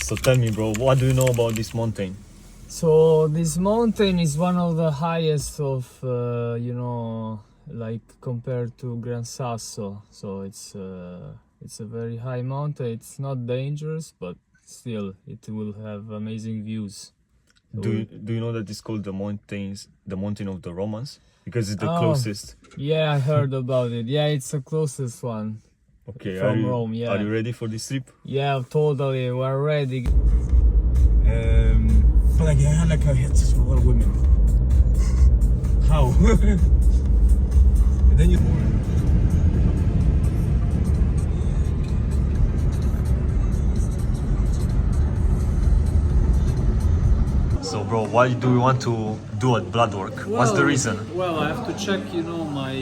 So tell me, bro, what do you know about this mountain? So this mountain is one of the highest of, like compared to Gran Sasso. So it's a very high mountain. It's not dangerous, but still it will have amazing views. So Do you know that it's called the mountain of the Romans? Because it's the Oh, closest. yeah, I heard about it. Yeah, it's the closest one Okay, from Rome. Yeah. Are you ready for this trip? Yeah, totally. We're ready. I feel like I had hit with a lot of women. How? And then you. So, bro, why do you want to do a blood work? What's the reason? Well, I have to check, my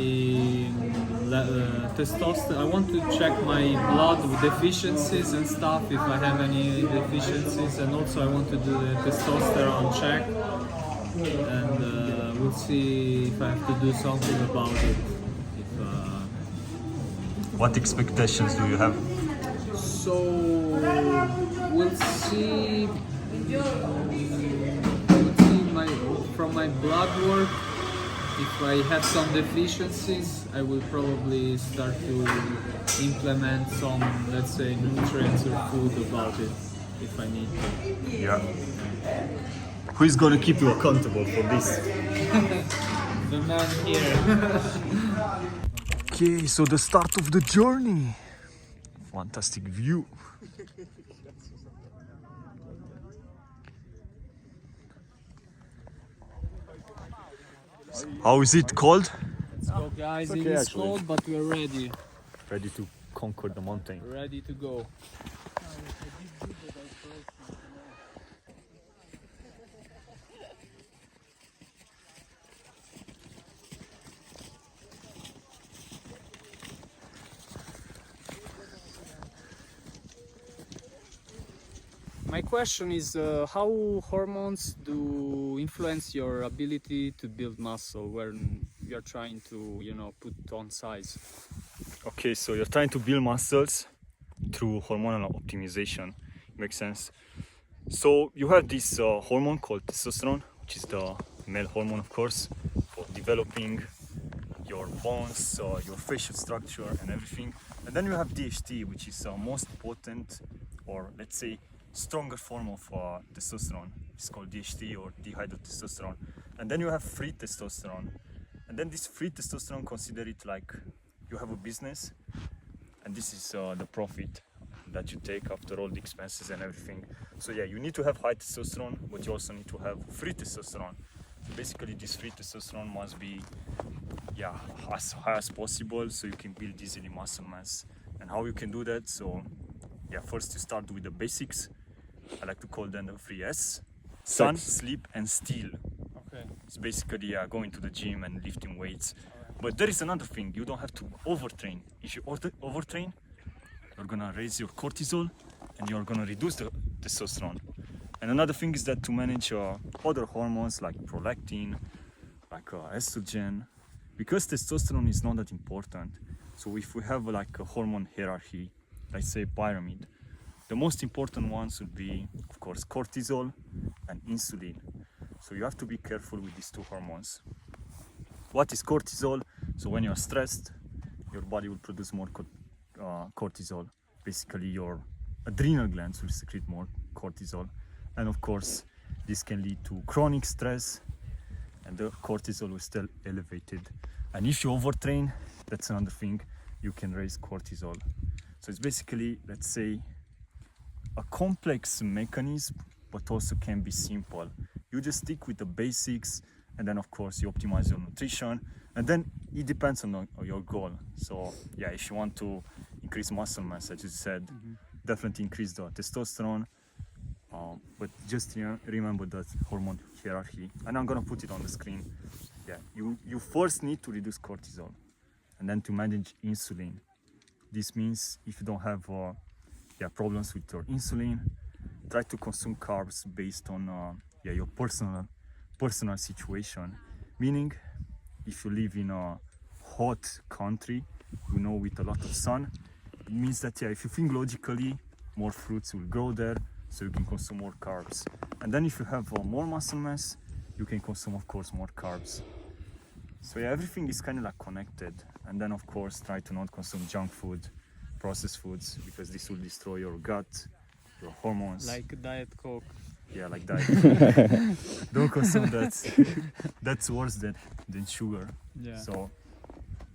testosterone. I want to check my blood deficiencies and stuff, if I have any deficiencies, and also I want to do the testosterone check, and we'll see if I have to do something about it. What expectations do you have? So we'll see. From my blood work, if I have some deficiencies, I will probably start to implement some, let's say, nutrients or food about it, if I need to. Yeah. Who is gonna keep you accountable for this? The man here. Okay, so the start of the journey. Fantastic view. How is it called? Let's go, guys. Okay, It is actually. cold, but we're ready. Ready to conquer the mountain. Ready to go. My question is how hormones do influence your ability to build muscle when you're trying to, put on size? Okay, so you're trying to build muscles through hormonal optimization. Makes sense. So you have this hormone called testosterone, which is the male hormone, of course, for developing your bones, your facial structure and everything. And then you have DHT, which is most potent, or let's say stronger form of testosterone. It's called DHT or dihydrotestosterone. And then you have free testosterone. And then this free testosterone, consider it like you have a business, and this is the profit that you take after all the expenses and everything. So yeah, you need to have high testosterone, but you also need to have free testosterone. So basically this free testosterone must be as high as possible, so you can build easily muscle mass. And how you can do that? So yeah, first you start with the basics. I like to call them the 3S: sun, sleep and steal. Okay. It's basically going to the gym and lifting weights. But there is another thing, you don't have to overtrain. If you overtrain, you're gonna raise your cortisol and you're gonna reduce the testosterone. And another thing is that to manage other hormones like prolactin, like estrogen, because testosterone is not that important. So if we have like a hormone hierarchy, let's say pyramid, the most important ones would be, of course, cortisol and insulin. So you have to be careful with these two hormones. What is cortisol? So when you're stressed, your body will produce more cortisol. Basically, your adrenal glands will secrete more cortisol. And of course, this can lead to chronic stress, and the cortisol will stay elevated. And if you overtrain, that's another thing, you can raise cortisol. So it's basically, let's say, a complex mechanism, but also can be simple. You just stick with the basics, and then of course you optimize your nutrition, and then it depends on your goal. So yeah, if you want to increase muscle mass, as you said, definitely increase the testosterone, but just remember that hormone hierarchy, and I'm gonna put it on the screen. Yeah, you first need to reduce cortisol, and then to manage insulin. This means if you don't have problems with your insulin, try to consume carbs based on your personal situation. Meaning, if you live in a hot country, with a lot of sun, it means that if you think logically, more fruits will grow there, so you can consume more carbs. And then if you have more muscle mass, you can consume, of course, more carbs. So yeah, everything is kind of like connected. And then of course try to not consume junk food, processed foods, because this will destroy your gut, your hormones. Like Diet Coke. Yeah, like that. Don't consume that. That's worse than sugar. Yeah. So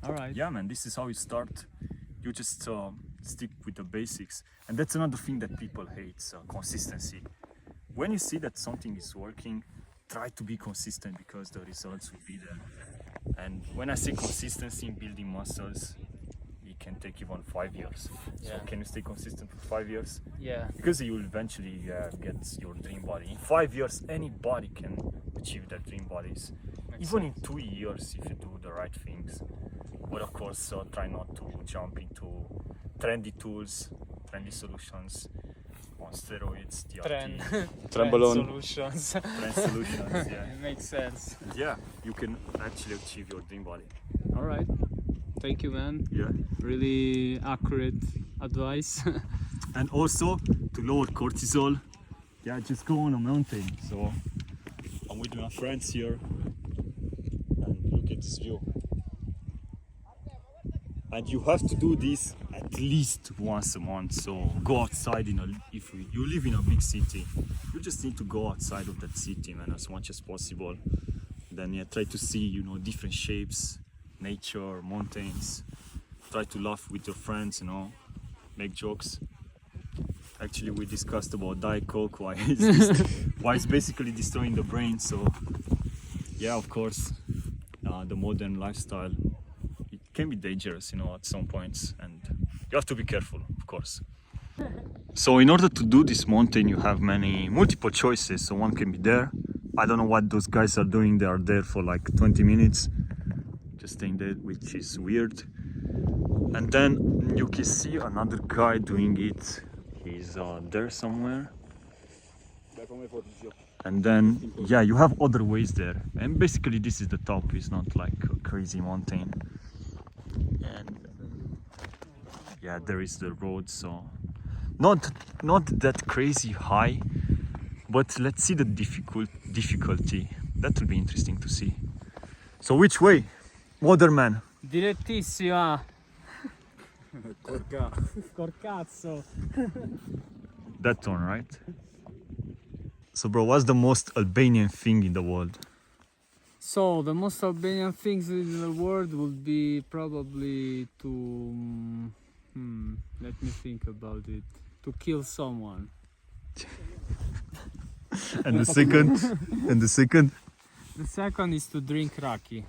All right. yeah, man, this is how you start. You just stick with the basics. And that's another thing that people hate, consistency. When you see that something is working, try to be consistent because the results will be there. And when I say consistency in building muscles, it can take even 5 years. So Yeah. can you stay consistent for 5 years? Yeah. Because you will eventually get your dream body. In 5 years, anybody can achieve their dream bodies. Even in 2 years if you do the right things. But of course, try not to jump into trendy tools, trendy solutions on steroids, DRT, Trend Trembolone. solutions. trend solutions. Yeah, It makes sense. yeah, you can actually achieve your dream body. All right. Thank you, man. Yeah, Really accurate advice. and also to lower cortisol, yeah, just go on a mountain. So I'm with my friends here, and look at this view. And you have to do this at least once a month. So go outside if you live in a big city, you just need to go outside of that city, man, as much as possible. Then yeah, try to see, different shapes, nature, mountains. Try to laugh with your friends, make jokes. Actually, we discussed about Diet Coke, why it's basically destroying the brain. So yeah, of course, the modern lifestyle, it can be dangerous, at some points, and you have to be careful, of course. So in order to do this mountain, you have multiple choices. So one can be there. I don't know what those guys are doing. They are there for like 20 minutes, just staying there, which is weird. And then you can see another guy doing it. He's there somewhere. And then, yeah, you have other ways there. And basically this is the top. It's not like a crazy mountain. And yeah, there is the road. So not that crazy high, but let's see the difficulty. That will be interesting to see. So which way? Waterman. Direttissima. Corcazzo. That one, right? So bro, what's the most Albanian thing in the world? So the most Albanian things in the world would be probably to let me think about it. To kill someone. And the second? And the second? The second is to drink raki.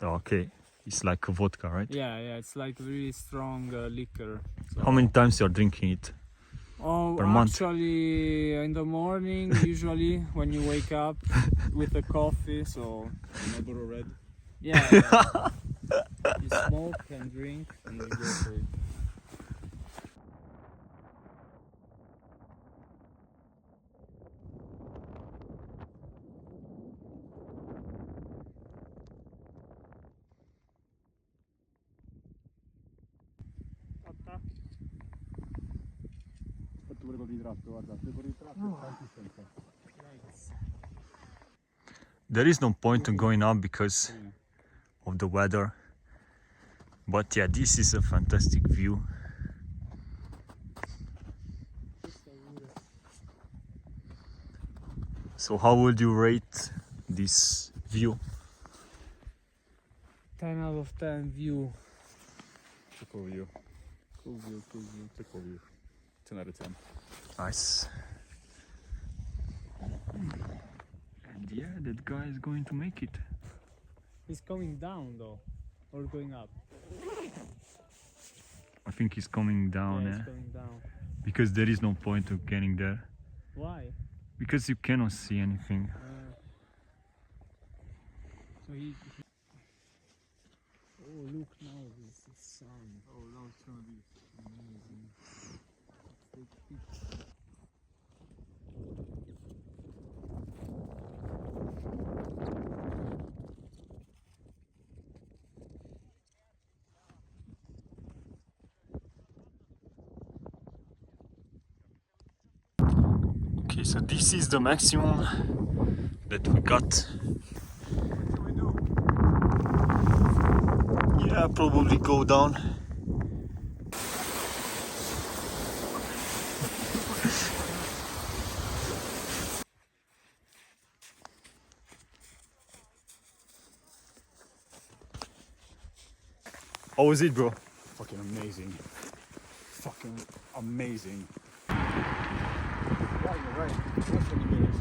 Okay, it's like a vodka, right? Yeah, it's like really strong liquor. So, How many times you're drinking it? per month? Actually, in the morning, usually when you wake up with a coffee. So Marlboro Red. yeah. You smoke and drink and you go for it. Pure col ritratto, guarda, se col ritratto è tanti senza. There is no point in going up because of the weather, but yeah, this is a fantastic view. So how would you rate this view? 10 out of 10 view. Cool view. Cool view, cool view. It's a cool view. 10 out of 10. Nice. And yeah, that guy is going to make it. He's coming down though, or going up. I think he's coming down, yeah, eh? he's going down. Because there is no point of getting there. Why? Because you cannot see anything. So he oh, look now, this is sun. Oh, that was gonna be amazing. Take picture. Okay, so this is the maximum that we got. Yeah, probably go down. How was it, bro? Fucking amazing. Fucking amazing. Right. Just 20 minutes.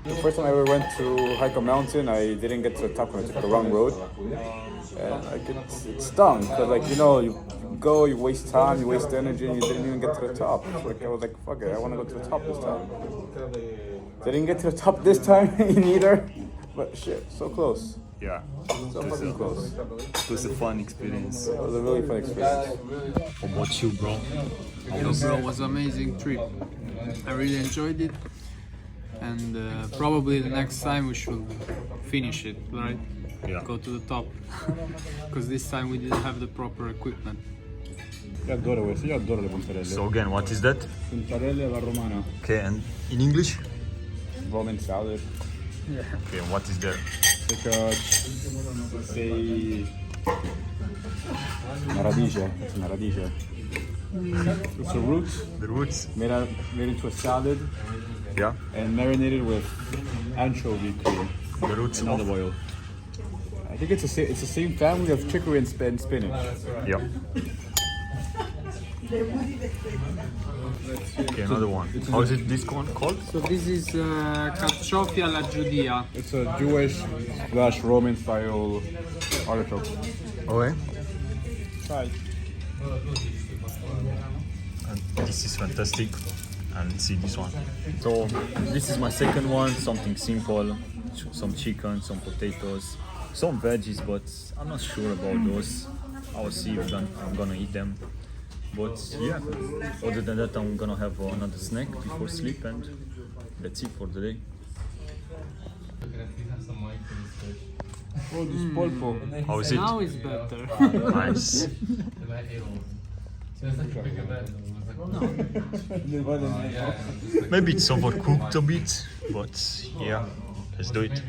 The first time I ever went to hike a mountain, I didn't get to the top because I took the wrong road. And like it stung because like you go, you waste time, you waste energy, and you didn't even get to the top. So like I was like, fuck it, I want to go to the top this time. Didn't get to the top this time neither, but shit, so close. Yeah, So fucking close. it was a fun experience. It was a really fun experience. How about you, bro? Yo, bro, it was an amazing trip. I really enjoyed it, and probably the next time we should finish it, right? Yeah. Go to the top, because this time we didn't have the proper equipment. Io adoro questo, io adoro le puntarelle. So again, what is that? Puntarelle alla romana. Okay, and in English? Roman salad. Okay, and what is there? Sei una radice. It's una radice. It's a root The roots? made into a salad Yeah. and marinated with anchovy cream The roots and olive oil. I think it's the same family of chicory and spinach. Yeah. Okay, another one. How is it this one called? So this is carciofi alla giudia. It's a Jewish/Roman style artichoke. Okay. Try. And this is fantastic. And see this one. So this is my second one, something simple. Some chicken, some potatoes, some veggies, but I'm not sure about those. I'll see if I'm gonna eat them. But yeah, other than that, I'm gonna have another snack before sleep, and that's it for the day. Oh, this polpo. How is it? Now it's better. Nice. Maybe it's overcooked a bit, but yeah, let's do it.